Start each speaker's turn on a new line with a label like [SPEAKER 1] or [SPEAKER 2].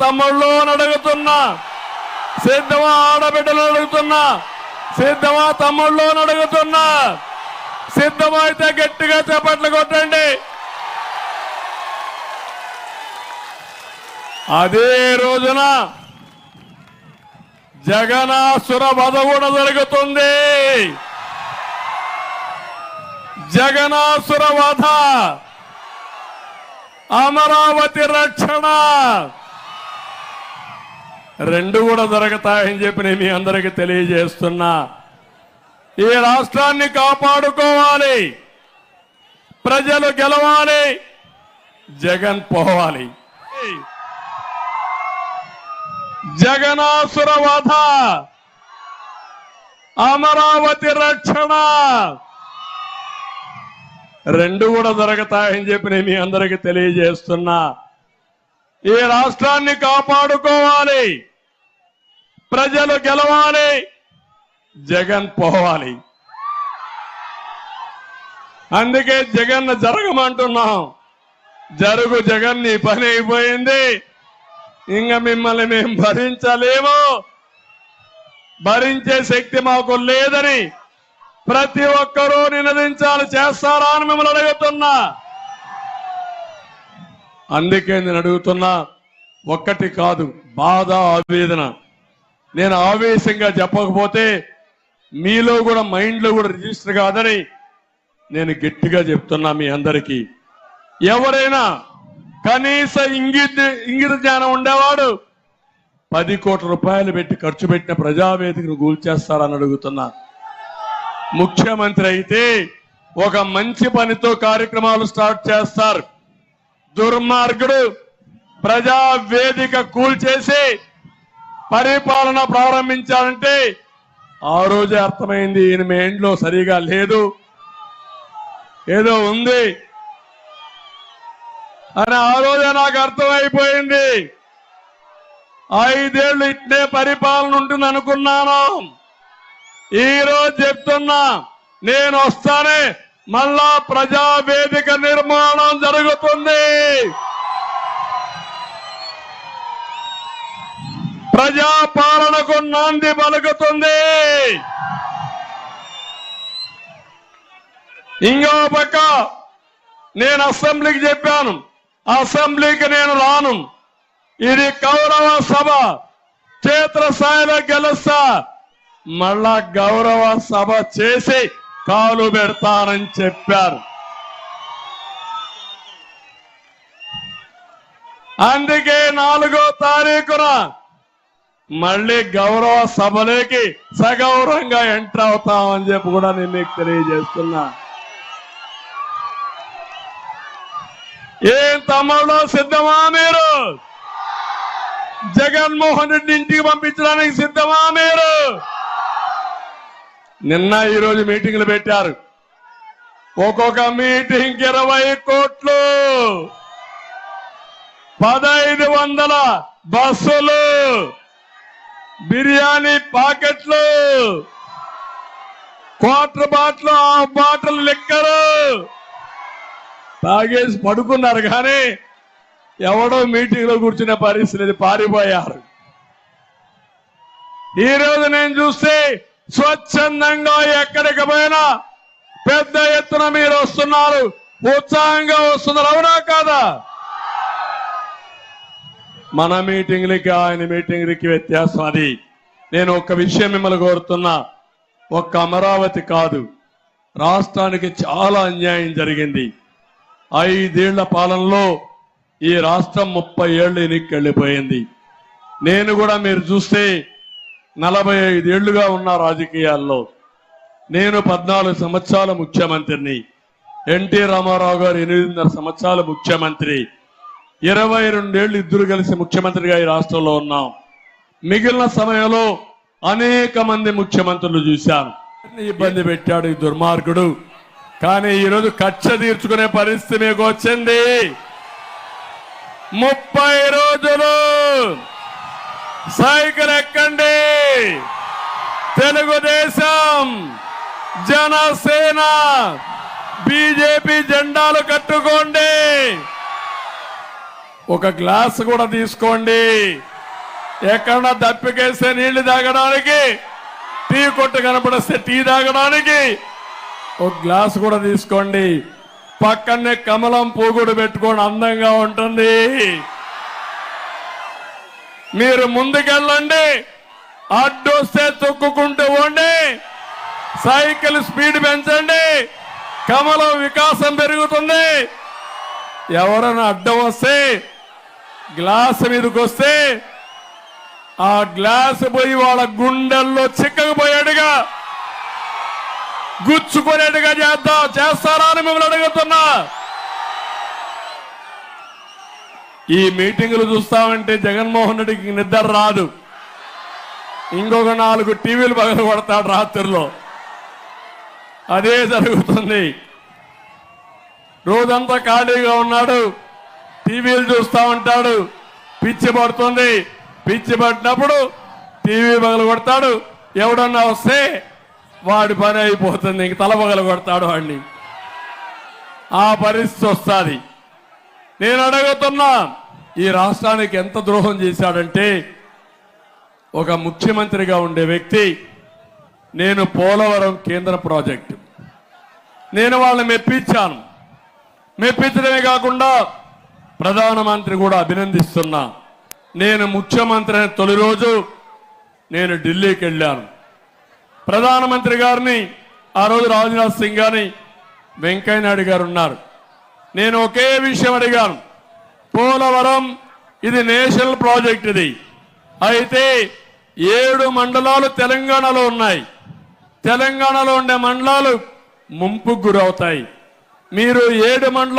[SPEAKER 1] తమ్ముళ్ళు అడుగుతున్నా, సిద్ధమా ఆడబిడ్డలు అడుగుతున్నా, సిద్ధమా తమ్ముళ్ళు అడుగుతున్నా, సిద్ధమైతే గట్టిగా చప్పట్లు కొట్టండి. అదే రోజున జగనాసుర వధ కూడా జరుగుతుంది. జగనాసుర వధ, అమరావతి రక్షణ రెండు కూడా జరుగుతాయని చెప్పి నేను మీ అందరికీ తెలియజేస్తున్నా. ఈ రాష్ట్రాన్ని కాపాడుకోవాలి, ప్రజలు గెలవాలి, జగన్ పోవాలి. జగనాసుర వధ, అమరావతి రక్షణ రెండు కూడా జరుగుతాయని చెప్పి నేను మీ అందరికీ తెలియజేస్తున్నా. ఈ రాష్ట్రాన్ని కాపాడుకోవాలి, ప్రజలు గెలవాలి, జగన్ పోవాలి. అందుకే జగన్ జరగమంటున్నాం. జరుగు జగన్, నీ పని అయిపోయింది, ఇంకా మిమ్మల్ని మేము భరించలేము, భరించే శక్తి మాకు లేదని ప్రతి ఒక్కరూ నినదించాలి. చేస్తారా అని మిమ్మల్ని అడుగుతున్నా. అందుకే నేను అడుగుతున్నా, ఒక్కటి కాదు, బాధ, ఆవేదన. నేను ఆవేశంగా చెప్పకపోతే మీలో కూడా మైండ్లో కూడా రిజిస్టర్ కాదని నేను గట్టిగా చెప్తున్నా మీ అందరికీ. ఎవరైనా కనీస ఇంగిత జ్ఞానం ఉండేవాడు 10 కోట్ల రూపాయలు పెట్టి ఖర్చు పెట్టిన ప్రజావేదికను కూల్చేస్తారని అడుగుతున్నా. ముఖ్యమంత్రి అయితే ఒక మంచి పనితో కార్యక్రమాలు స్టార్ట్ చేస్తారు. దుర్మార్గుడు ప్రజావేదిక కూల్చేసి పరిపాలన ప్రారంభించాలంటే ఆ రోజే అర్థమైంది, ఈయన మైండ్లో సరిగా లేదు, ఏదో ఉంది అని ఆ రోజే నాకు అర్థమైపోయింది. 5 ఏళ్లు ఇట్లే పరిపాలన ఉంటుంది అనుకున్నాను. ఈ రోజు చెప్తున్నా, నేను వస్తానే మళ్ళా ప్రజావేదిక నిర్మాణం జరుగుతుంది. ప్రజాపాలనకు నాంది పలుకుతుంది. ఇంకో పక్క నేను అసెంబ్లీకి చెప్పాను, అసెంబ్లీకి నేను రాను, ఇది గౌరవ సభ, క్షేత్రస్థాయిలో గెలుస్తా, మళ్ళా గౌరవ సభ చేసి కాలు పెడతానని చెప్పారు. అందుకే 4వ తారీఖున మళ్ళీ గౌరవ సభలోకి సగౌరవంగా ఎంటర్ అవుతామని చెప్పి కూడా నేను మీకు తెలియజేస్తున్నా. ఏం తమ్ముళ్ళు, సిద్ధమా మీరు? జగన్మోహన్ రెడ్డి ఇంటికి పంపించడానికి సిద్ధమా మీరు? నిన్న ఈరోజు మీటింగ్లు పెట్టారు. ఒక్కొక్క మీటింగ్ 20 కోట్లు, 1500 బస్సులు, బిర్యానీ ప్యాకెట్లు, quarter bottle, half bottle liquor తాగేసి పడుకున్నారు. కానీ ఎవడో మీటింగ్ లో కూర్చునే పరిస్థితి, పారిపోయారు. ఈ రోజు నేను చూస్తే స్వచ్ఛందంగా ఎక్కడికి పోయినా పెద్ద ఎత్తున మీరు వస్తున్నారు, ఉత్సాహంగా వస్తున్నారు. అవునా కాదా? మన మీటింగ్లకి ఆయన మీటింగ్లకి వ్యత్యాసం అది. నేను ఒక విషయం మిమ్మల్ని కోరుతున్నా, ఒక్క అమరావతి కాదు, రాష్ట్రానికి చాలా అన్యాయం జరిగింది. 5 ఏళ్ల పాలనలో ఈ రాష్ట్రం 30 ఏళ్లు ఎన్నికెళ్లిపోయింది. నేను కూడా మీరు చూస్తే 45 ఏళ్లుగా ఉన్న రాజకీయాల్లో. నేను 14 సంవత్సరాల ముఖ్యమంత్రిని, ఎన్టీ రామారావు గారు 8.5 సంవత్సరాల ముఖ్యమంత్రి, 22 ఏళ్లు ఇద్దరు కలిసి ముఖ్యమంత్రిగా ఈ రాష్ట్రంలో ఉన్నాం. మిగిలిన సమయంలో అనేక మంది ముఖ్యమంత్రులు చూశాను. ఇబ్బంది పెట్టాడు ఈ దుర్మార్గుడు. కానీ ఈరోజు కక్ష తీర్చుకునే పరిస్థితి మీకు వచ్చింది. 30 రోజులు సైకిల్ ఎక్కండి, తెలుగుదేశం, జనసేన, బీజేపీ జెండాలు కట్టుకోండి, ఒక గ్లాస్ కూడా తీసుకోండి. ఎక్కడన్నా దప్పికేస్తే నీళ్లు తాగడానికి, టీ కొట్టు కనపడిస్తే టీ తాగడానికి ఒక గ్లాస్ కూడా తీసుకోండి. పక్కనే కమలం పూగుడు పెట్టుకోండి, అందంగా ఉంటుంది. మీరు ముందుకెళ్ళండి, అడ్డొస్తే తొక్కుకుంటూ పోండి, సైకిల్ స్పీడ్ పెంచండి, కమలం వికాసం పెరుగుతుంది. ఎవరైనా అడ్డం వస్తే, గ్లాస్ మీదకి వస్తే ఆ గ్లాస్ పోయి వాళ్ళ గుండెల్లో చిక్కకపోయాడుగా, గుచ్చుకునేట్టుగా చేస్తారా అని మిమ్మల్ని అడుగుతున్నా. ఈ మీటింగులు చూస్తామంటే జగన్మోహన్ రెడ్డికి నిద్ర రాదు. ఇంకొక 4 టీవీలు పగలు కొడతాడు రాత్రిలో. అదే జరుగుతుంది. రోజంతా ఖాళీగా ఉన్నాడు, టీవీలు చూస్తా ఉంటాడు. పిచ్చి పడుతుంది. పిచ్చి పట్టినప్పుడు టీవీ పగలు కొడతాడు. ఎవడన్నా వస్తే వాడి పని అయిపోతుంది, ఇంక తల పగలు కొడతాడు వాడిని. ఆ పరిస్థితి వస్తుంది. నేను అడుగుతున్నా, ఈ రాష్ట్రానికి ఎంత ద్రోహం చేశాడంటే, ఒక ముఖ్యమంత్రిగా ఉండే వ్యక్తి, నేను పోలవరం కేంద్ర ప్రాజెక్టు నేను వాళ్ళని మెప్పించాను. మెప్పించడమే కాకుండా ప్రధానమంత్రి కూడా అభినందిస్తున్నా. నేను ముఖ్యమంత్రి అయిన తొలి రోజు నేను ఢిల్లీకి వెళ్ళాను. ప్రధానమంత్రి గారిని, ఆ రోజు రాజ్నాథ్ సింగ్ గారిని, వెంకయ్య నాయుడు గారు ఉన్నారు. నేను ఒకే విషయం అడిగాను, పోలవరం ఇది నేషనల్ ప్రాజెక్ట్. ఇది అయితే 7 మండలాలు తెలంగాణలో ఉన్నాయి. తెలంగాణలో ఉండే మండలాలు ముంపుకు గురవుతాయి. మీరు 7 మండలాలు